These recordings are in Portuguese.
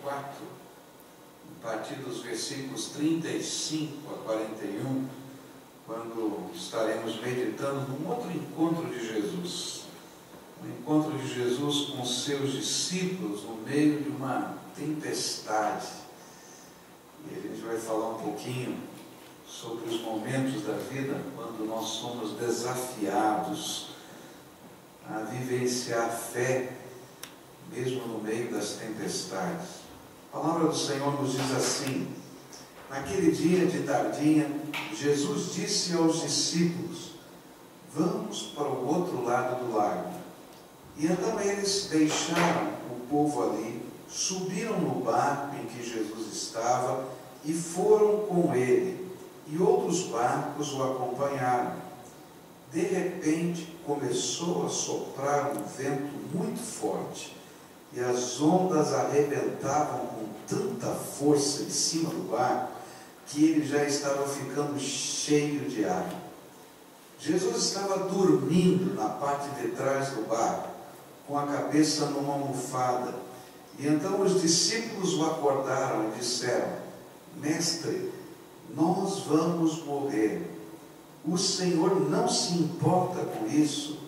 4, a partir dos versículos 35 a 41, quando estaremos meditando num outro encontro de Jesus. O encontro de Jesus com os seus discípulos no meio de uma tempestade. E a gente vai falar um pouquinho sobre os momentos da vida quando nós somos desafiados a vivenciar fé, mesmo no meio das tempestades. A palavra do Senhor nos diz assim: naquele dia de tardinha, Jesus disse aos discípulos: vamos para o outro lado do lago. E então eles deixaram o povo ali, subiram no barco em que Jesus estava e foram com ele, e outros barcos o acompanharam. De repente começou a soprar um vento muito forte, e as ondas arrebentavam com tanta força em cima do barco, que ele já estava ficando cheio de água. Jesus estava dormindo na parte de trás do barco, com a cabeça numa almofada. E então os discípulos o acordaram e disseram: Mestre, nós vamos morrer. O Senhor não se importa com isso?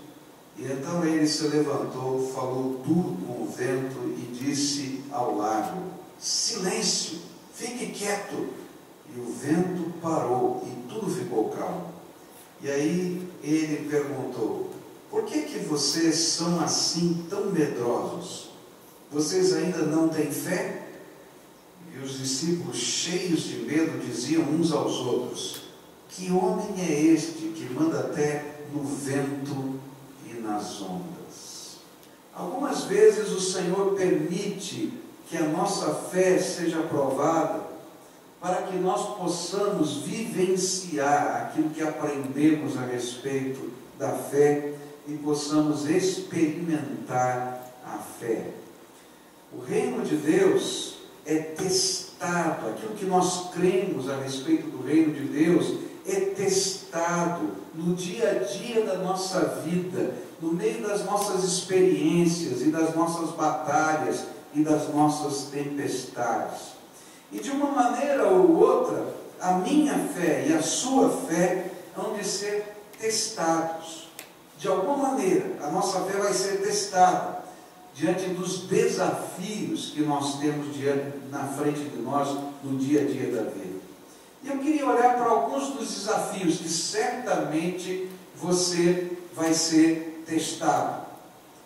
E então ele se levantou, falou duro com o vento e disse ao lago: silêncio, fique quieto. E o vento parou e tudo ficou calmo. E aí ele perguntou: por que vocês são assim tão medrosos? Vocês ainda não têm fé? E os discípulos, cheios de medo, diziam uns aos outros: que homem é este que manda até no vento e nas ondas? Algumas vezes o Senhor permite que a nossa fé seja provada para que nós possamos vivenciar aquilo que aprendemos a respeito da fé e possamos experimentar a fé. O reino de Deus é testado, aquilo que nós cremos a respeito do reino de Deus é testado no dia a dia da nossa vida, no meio das nossas experiências e das nossas batalhas e das nossas tempestades. E de uma maneira ou outra, a minha fé e a sua fé hão de ser testados. De alguma maneira, a nossa fé vai ser testada diante dos desafios que nós temos na frente de nós no dia a dia da vida. E eu queria olhar para alguns dos desafios que certamente você vai ser testado.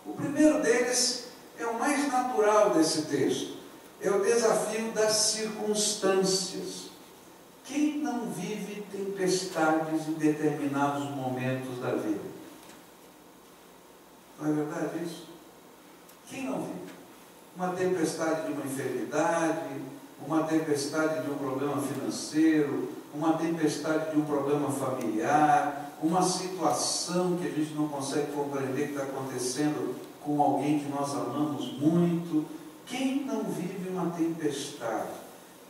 O primeiro deles é o mais natural desse texto. É o desafio das circunstâncias. Quem não vive tempestades em determinados momentos da vida? Não é verdade isso? Quem não vive? Uma tempestade de uma enfermidade, uma tempestade de um problema financeiro, uma tempestade de um problema familiar, uma situação que a gente não consegue compreender que está acontecendo com alguém que nós amamos muito. Quem não vive uma tempestade?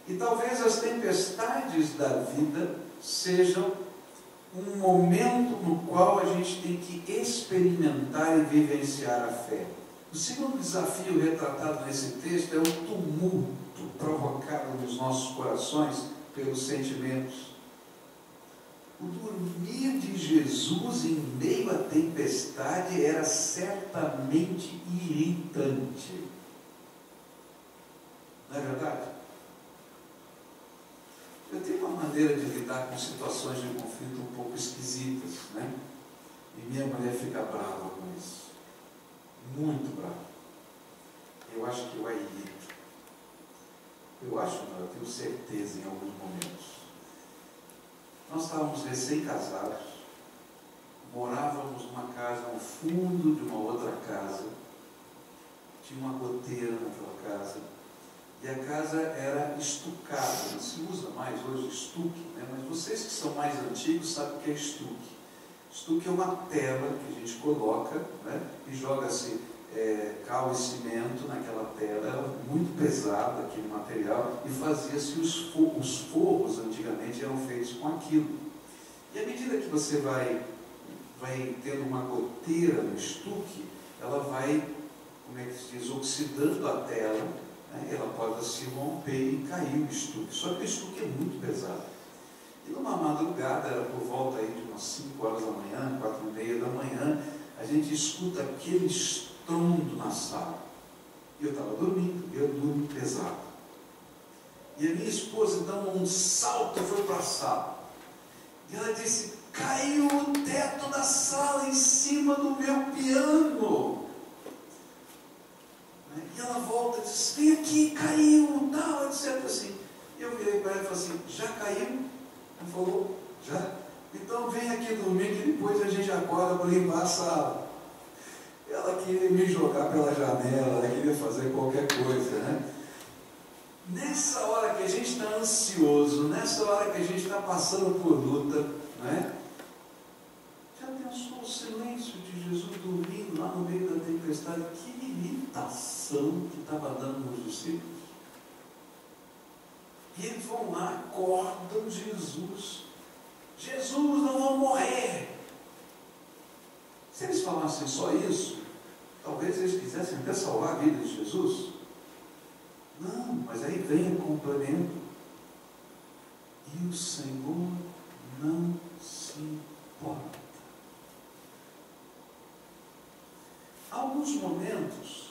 E talvez as tempestades da vida sejam um momento no qual a gente tem que experimentar e vivenciar a fé. O segundo desafio retratado nesse texto é o tumulto provocado nos nossos corações pelos sentimentos. O dormir de Jesus em meio à tempestade era certamente irritante. Não é verdade? Eu tenho uma maneira de lidar com situações de conflito um pouco esquisitas, né? E minha mulher fica brava com isso. Muito brava. Eu acho que eu a irrito. Eu tenho certeza em alguns momentos. Nós estávamos recém-casados, morávamos numa casa no fundo de uma outra casa, tinha uma goteira naquela casa, e a casa era estucada. Não se usa mais hoje estuque, né? Mas vocês que são mais antigos sabem o que é estuque. Estuque é uma tela que a gente coloca, né? E joga-se cal e cimento naquela tela. Era muito pesado aquele material e fazia-se os forros antigamente eram feitos com aquilo. E à medida que você vai tendo uma goteira no estuque, ela vai, como é que se diz, oxidando a tela, né? Ela pode se romper e cair o estuque. Só que o estuque é muito pesado. E numa madrugada, era por volta aí de umas 5 horas da manhã, 4h30 da manhã, a gente escuta aquele estrondo na sala. E eu estava dormindo, eu durmo pesado. E a minha esposa dá um salto e foi para a sala. E ela disse: caiu o teto da sala em cima do meu piano. E ela volta e diz: vem aqui, caiu, tal, etc. Assim. E eu virei para ela e falei assim: já caiu? Ela falou: já. Então vem aqui dormir que depois a gente acorda para limpar a sala. Ela queria me jogar pela janela, ela queria fazer qualquer coisa, né? Nessa hora que a gente está ansioso, nessa hora que a gente está passando por luta, né? Já pensou o silêncio de Jesus dormindo lá no meio da tempestade? Que irritação que estava dando nos discípulos. E eles vão lá, acordam Jesus. Jesus, não vão morrer. Se eles falassem só isso, talvez eles quisessem até salvar a vida de Jesus. Não, mas aí vem o complemento. E o Senhor não se importa. Alguns momentos,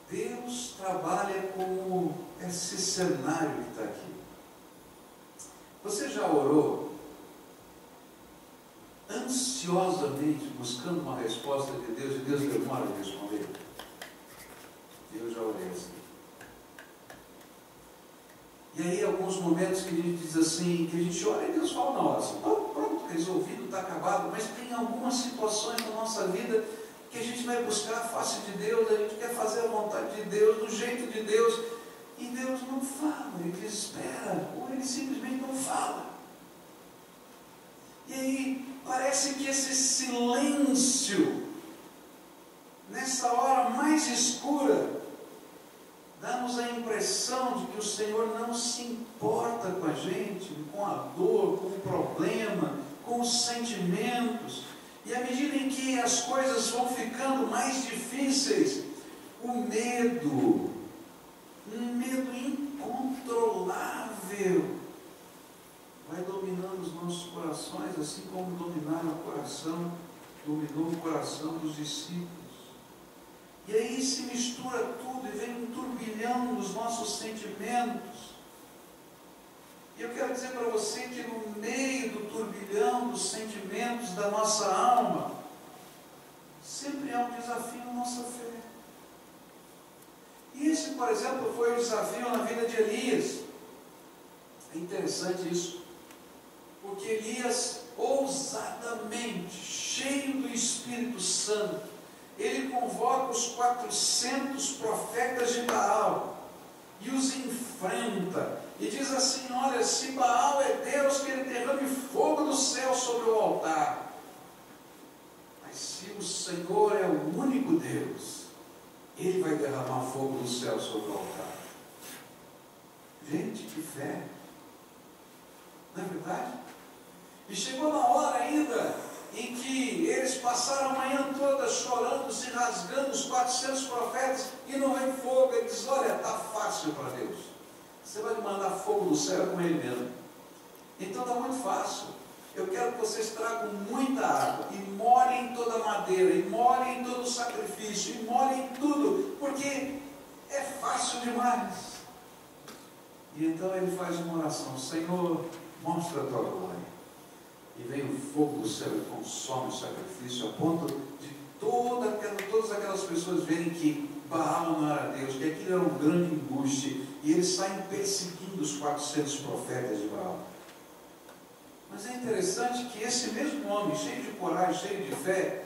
Deus trabalha como esse cenário que está aqui. Você já orou ansiosamente buscando uma resposta de Deus e Deus demora a responder? Eu já orei assim. E aí, alguns momentos que a gente diz assim, que a gente ora e Deus fala na hora, assim, pronto, resolvido, está acabado, mas tem algumas situações na nossa vida que a gente vai buscar a face de Deus, a gente quer fazer a vontade de Deus, do jeito de Deus, e Deus não fala, Ele espera, ou Ele simplesmente não fala. E aí, parece que esse silêncio, nessa hora mais escura, dá-nos a impressão de que o Senhor não se importa com a gente, com a dor, com o problema, com os sentimentos. E à medida em que as coisas vão ficando mais difíceis, o medo, um medo incontrolável, vai dominando os nossos corações, assim como dominou o coração dos discípulos. E aí se mistura tudo e vem um turbilhão nos nossos sentimentos. E eu quero dizer para você que no meio do turbilhão dos sentimentos da nossa alma, sempre há um desafio na nossa fé. E esse, por exemplo, foi o desafio na vida de Elias. É interessante isso, porque Elias, ousadamente, cheio do Espírito Santo, ele convoca os 400 profetas de Baal e os enfrenta e diz assim: olha, se Baal é Deus, que ele derrame fogo do céu sobre o altar, mas se o Senhor é o único Deus, Ele vai derramar fogo do céu sobre o altar. Gente, que fé, não é verdade? E chegou na hora ainda em que eles passaram a manhã toda chorando, se rasgando, os 400 profetas, e não vem fogo. Ele diz: olha, está fácil para Deus, você vai mandar fogo do céu com Ele mesmo. Então está muito fácil. Eu quero que vocês tragam muita água, e molhem toda a madeira, e molhem todo o sacrifício, e molhem tudo, porque é fácil demais. E então ele faz uma oração: Senhor, mostra a tua glória. E vem o fogo do céu e consome o sacrifício, a ponto de todas aquelas pessoas verem que Baal não era Deus, que aquilo era um grande embuste, e eles saem perseguindo os 400 profetas de Baal. Mas é interessante que esse mesmo homem, cheio de coragem, cheio de fé,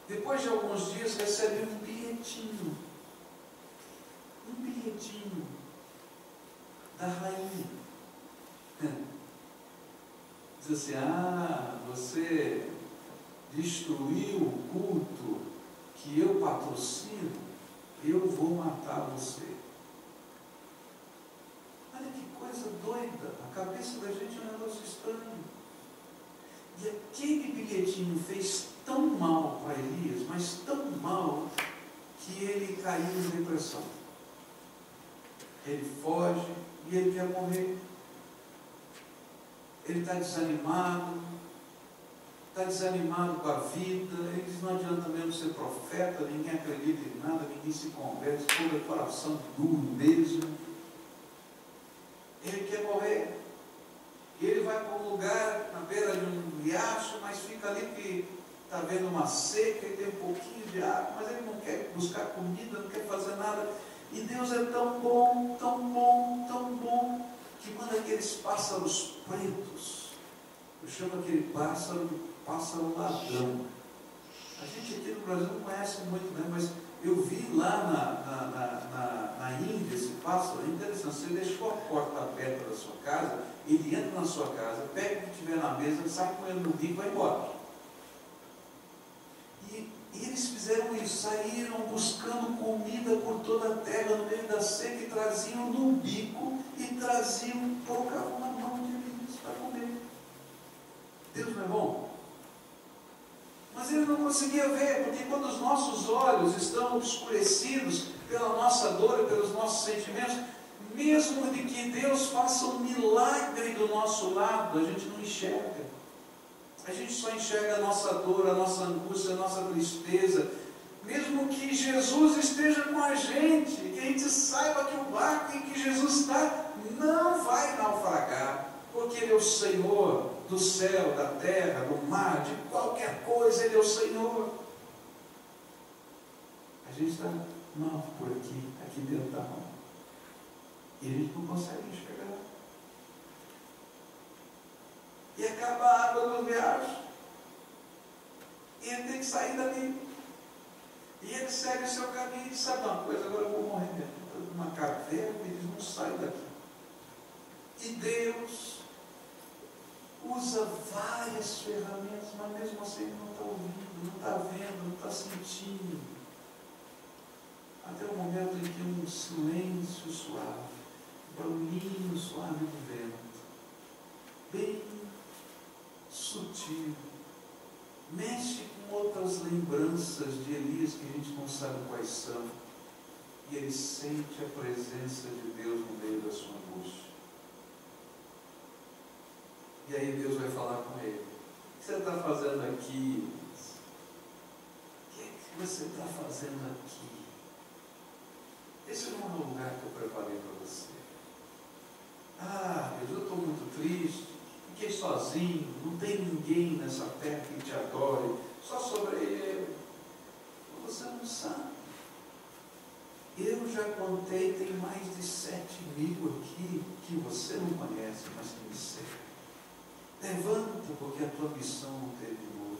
depois de alguns dias recebe um bilhetinho da rainha. Diz assim: ah, você destruiu o culto que eu patrocino, eu vou matar você. Olha que coisa doida, a cabeça da gente é um negócio estranho. E aquele bilhetinho fez tão mal para Elias, mas tão mal, que ele caiu em depressão. ele foge e ele quer morrer. Ele está desanimado com a vida. Ele diz: não adianta mesmo ser profeta, ninguém acredita em nada, ninguém se converte, todo é coração duro mesmo. Ele quer morrer. E ele vai para um lugar na beira de um riacho, mas fica ali que está vendo uma seca e tem um pouquinho de água, mas ele não quer buscar comida, não quer fazer nada. E Deus é tão bom, tão bom, tão bom, que manda aqueles pássaros pretos. Eu chamo aquele pássaro ladrão. A gente aqui no Brasil não conhece muito, né? Mas eu vi lá na Índia esse pássaro. É interessante. Você deixou a porta aberta da sua casa, ele entra na sua casa, pega o que tiver na mesa, sai com ele no bico e vai embora. E eles fizeram isso, saíram buscando comida por toda a terra, no meio da seca, e traziam no bico, e traziam, colocavam na mão deles para comer. Deus não é bom? Mas ele não conseguia ver, porque quando os nossos olhos estão obscurecidos pela nossa dor e pelos nossos sentimentos, mesmo de que Deus faça um milagre do nosso lado, a gente não enxerga. A gente só enxerga a nossa dor, a nossa angústia, a nossa tristeza. Mesmo que Jesus esteja com a gente, que a gente saiba que o barco em que Jesus está não vai naufragar, porque Ele é o Senhor do céu, da terra, do mar, de qualquer coisa, Ele é o Senhor. A gente está mal por aqui dentro da mão. E a gente não consegue enxergar. E acaba a água do riacho. E ele tem que sair dali. E ele segue o seu caminho e diz: sabe uma coisa, agora eu vou morrer mesmo. Uma caverna, e diz: não saio daqui. E Deus usa várias ferramentas, mas mesmo assim ele não está ouvindo, não está vendo, não está sentindo. Até o momento em que um silêncio suave, um barulhinho suave do vento, bem sutil, mexe com outras lembranças de Elias que a gente não sabe quais são, e ele sente a presença de Deus no meio da sua angústia. E aí Deus vai falar com ele: o que você está fazendo aqui? O que você está fazendo aqui? Esse não é o lugar que eu preparei para você. Ah, Deus, eu estou muito triste, fiquei sozinho, não tem ninguém nessa terra que te adore, só sobrei eu. Você não sabe. Eu já contei, tem mais de 7.000 aqui que você não conhece, mas que me servem. Levanta, porque a tua missão não terminou.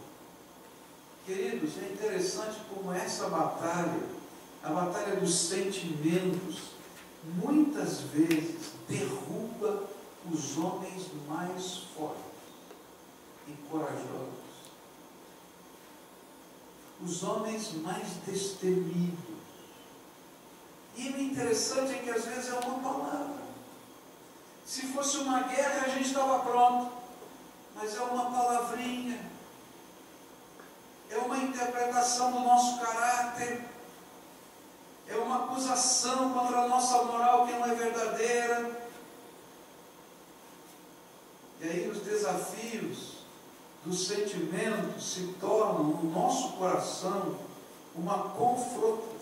Queridos, é interessante como essa batalha, a batalha dos sentimentos, muitas vezes derruba os homens mais fortes e corajosos, os homens mais destemidos. E o interessante é que às vezes é uma palavra. Se fosse uma guerra, a gente estava pronto, mas é uma palavrinha, é uma interpretação do nosso caráter, é uma acusação contra a nossa moral que não é verdadeira. E aí os desafios dos sentimentos se tornam no nosso coração uma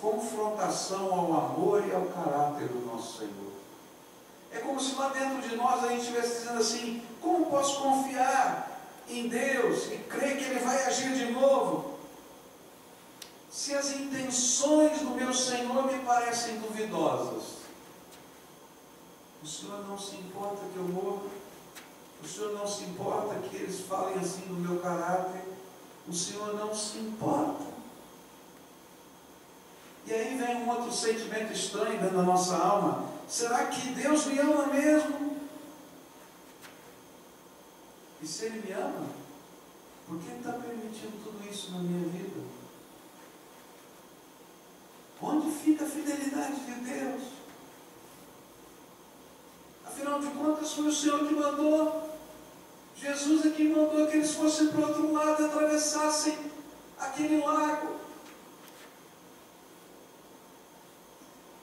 confrontação ao amor e ao caráter do nosso Senhor. É como se lá dentro de nós a gente estivesse dizendo assim: como posso confiar em Deus e crer que Ele vai agir de novo, se as intenções do meu Senhor me parecem duvidosas? O Senhor não se importa que eu morra? O Senhor não se importa que eles falem assim do meu caráter? O Senhor não se importa. E aí vem um outro sentimento estranho dentro da nossa alma: será que Deus me ama mesmo? E se Ele me ama, por que Ele está permitindo tudo isso na minha vida? Onde fica a fidelidade de Deus? Afinal de contas, foi o Senhor que mandou. Jesus é que mandou que eles fossem para o outro lado e atravessassem aquele lago.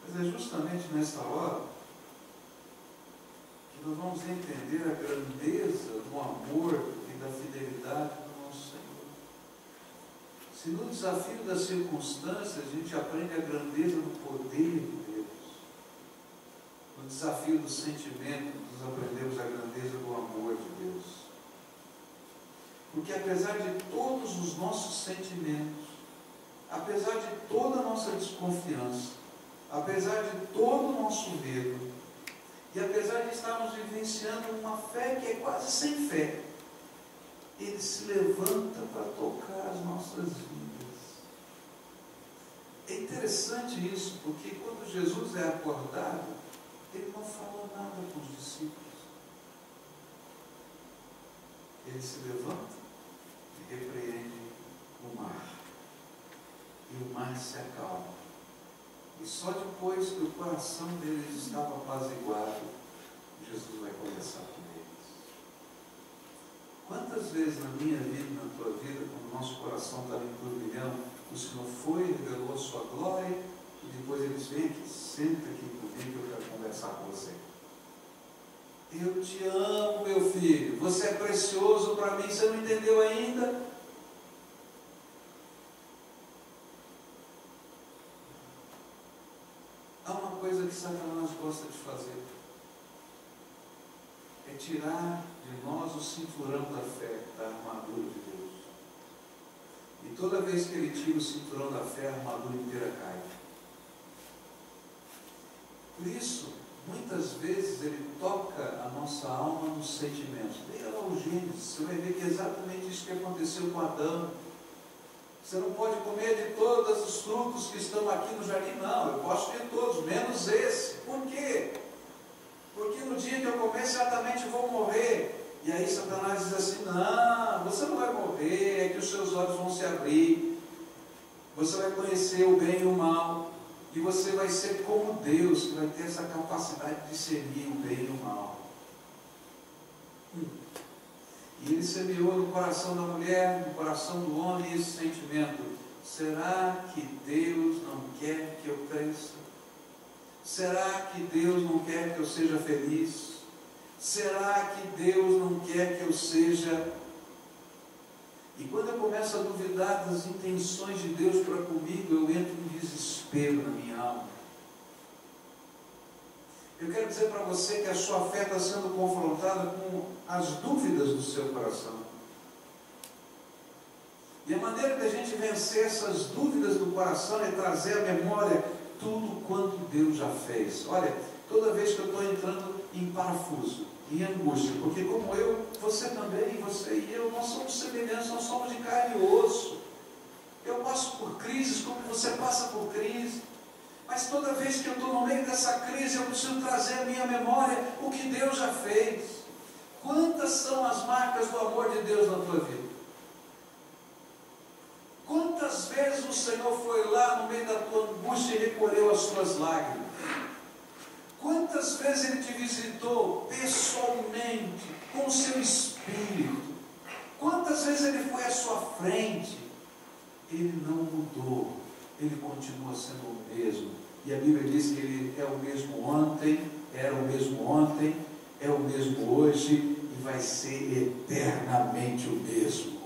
Mas é justamente nesta hora nós vamos entender a grandeza do amor e da fidelidade do nosso Senhor. Se no desafio das circunstâncias a gente aprende a grandeza do poder de Deus, no desafio do sentimento nós aprendemos a grandeza do amor de Deus. Porque apesar de todos os nossos sentimentos, apesar de toda a nossa desconfiança, apesar de todo o nosso medo, e apesar de estarmos vivenciando uma fé que é quase sem fé, Ele se levanta para tocar as nossas vidas. É interessante isso, porque quando Jesus é acordado, Ele não fala nada com os discípulos. Ele se levanta e repreende o mar. E o mar se acalma. E só depois que o coração deles estava apaziguado, Jesus vai conversar com eles. Quantas vezes na minha vida, na tua vida, quando o nosso coração estava em turbilhão, o Senhor foi, revelou a sua glória, e depois eles vêm aqui, senta aqui comigo que eu quero conversar com você. Eu te amo, meu filho, você é precioso para mim, você não entendeu ainda? Há uma coisa que Satanás gosta de fazer, é tirar de nós o cinturão da fé, da armadura de Deus. E toda vez que ele tira o cinturão da fé, a armadura inteira cai. Por isso, muitas vezes ele toca a nossa alma nos sentimentos. Leia lá o Gênesis, você vai ver que é exatamente isso que aconteceu com Adão. Você não pode comer de todos os frutos que estão aqui no jardim, não. Eu posso de todos, menos esse. Por quê? Porque no dia que eu comer, certamente vou morrer. E aí Satanás diz assim, não, você não vai morrer, é que os seus olhos vão se abrir. Você vai conhecer o bem e o mal. E você vai ser como Deus, que vai ter essa capacidade de discernir o bem e o mal. E ele semeou no coração da mulher, no coração do homem, esse sentimento. Será que Deus não quer que eu cresça? Será que Deus não quer que eu seja feliz? Será que Deus não quer que eu seja... E quando eu começo a duvidar das intenções de Deus para comigo, eu entro em desespero na minha alma. Eu quero dizer para você que a sua fé está sendo confrontada com as dúvidas do seu coração. E a maneira de a gente vencer essas dúvidas do coração é trazer à memória tudo quanto Deus já fez. Olha, toda vez que eu estou entrando em parafuso, em angústia, porque como eu, você também, você e eu, nós somos semelhantes, nós somos de carne e osso. Eu passo por crises como você passa por crise. Mas toda vez que eu estou no meio dessa crise, eu preciso trazer à minha memória o que Deus já fez. Quantas são as marcas do amor de Deus na tua vida? Quantas vezes o Senhor foi lá no meio da tua angústia e recolheu as tuas lágrimas? Quantas vezes Ele te visitou pessoalmente, com o seu Espírito? Quantas vezes Ele foi à sua frente? Ele não mudou. Ele continua sendo o mesmo. E a Bíblia diz que Ele é o mesmo ontem, era o mesmo ontem, é o mesmo hoje e vai ser eternamente o mesmo.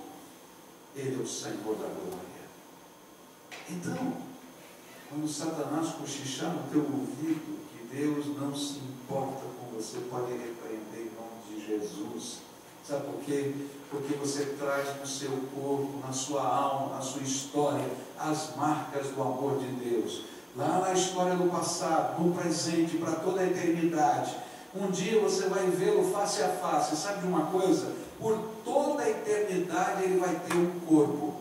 Ele é o Senhor da glória. Então, quando Satanás cochichar no teu ouvido que Deus não se importa com você, pode repreender em nome de Jesus. Sabe por quê? Porque você traz no seu corpo, na sua alma, na sua história, as marcas do amor de Deus. Lá na história do passado, no presente, para toda a eternidade. Um dia você vai vê-lo face a face. Sabe de uma coisa? Por toda a eternidade ele vai ter um corpo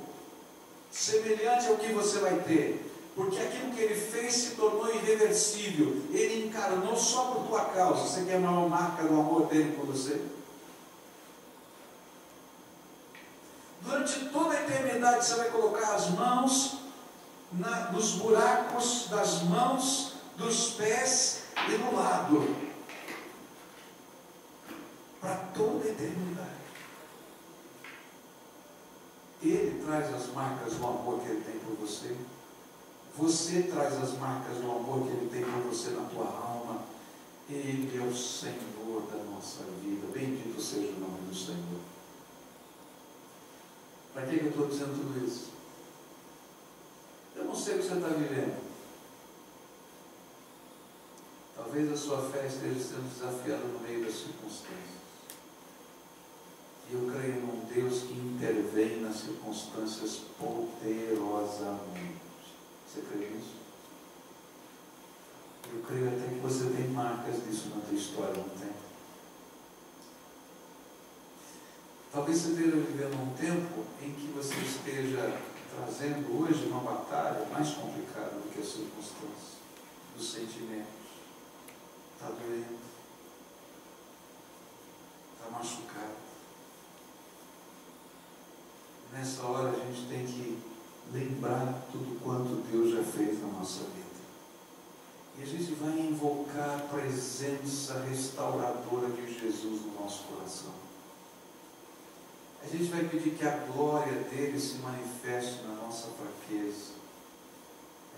semelhante ao que você vai ter. Porque aquilo que ele fez se tornou irreversível. Ele encarnou só por tua causa. Você quer uma marca do amor dele por você? Durante toda a eternidade você vai colocar as mãos nos buracos das mãos, dos pés e no lado. Para toda a eternidade. Ele traz as marcas do amor que Ele tem por você. Você traz as marcas do amor que Ele tem por você na tua alma. Ele é o Senhor da nossa vida. Bendito seja o nome do Senhor. Para que eu estou dizendo tudo isso? Eu não sei o que você está vivendo. Talvez a sua fé esteja sendo desafiada no meio das circunstâncias. E eu creio num Deus que intervém nas circunstâncias poderosamente. Você crê nisso? Eu creio até que você tem marcas disso na tua história, não tem? Talvez você esteja vivendo um tempo em que você esteja trazendo hoje uma batalha mais complicada do que as circunstâncias, dos sentimentos. Está doendo, está machucado. Nessa hora a gente tem que lembrar tudo quanto Deus já fez na nossa vida. E a gente vai invocar a presença restauradora de Jesus no nosso coração. A gente vai pedir que a glória dele se manifeste na nossa fraqueza.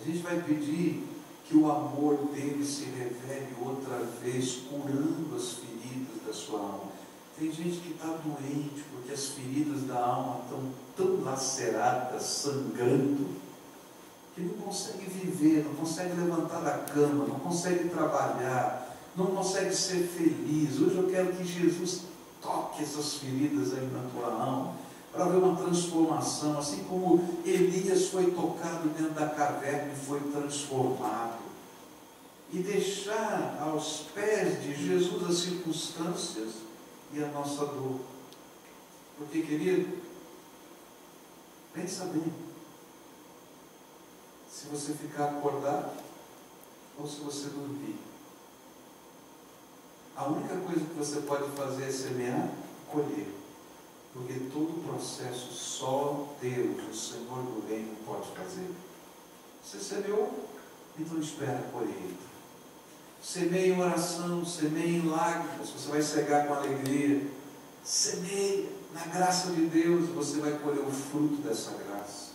A gente vai pedir que o amor dele se revele outra vez, curando as feridas da sua alma. Tem gente que está doente porque as feridas da alma estão tão laceradas, sangrando, que não consegue viver, não consegue levantar da cama, não consegue trabalhar, não consegue ser feliz. Hoje eu quero que Jesus toque essas feridas aí na tua alma, para ver uma transformação, assim como Elias foi tocado dentro da caverna e foi transformado. E deixar aos pés de Jesus as circunstâncias e a nossa dor. Porque, querido, pensa bem, se você ficar acordado ou se você dormir, a única coisa que você pode fazer é semear e colher. Porque todo o processo só Deus, o Senhor do reino, pode fazer. Você semeou, então espera a colheita. Semeie em oração, semeie em lágrimas, você vai cegar com alegria. Semeie na graça de Deus, você vai colher o fruto dessa graça.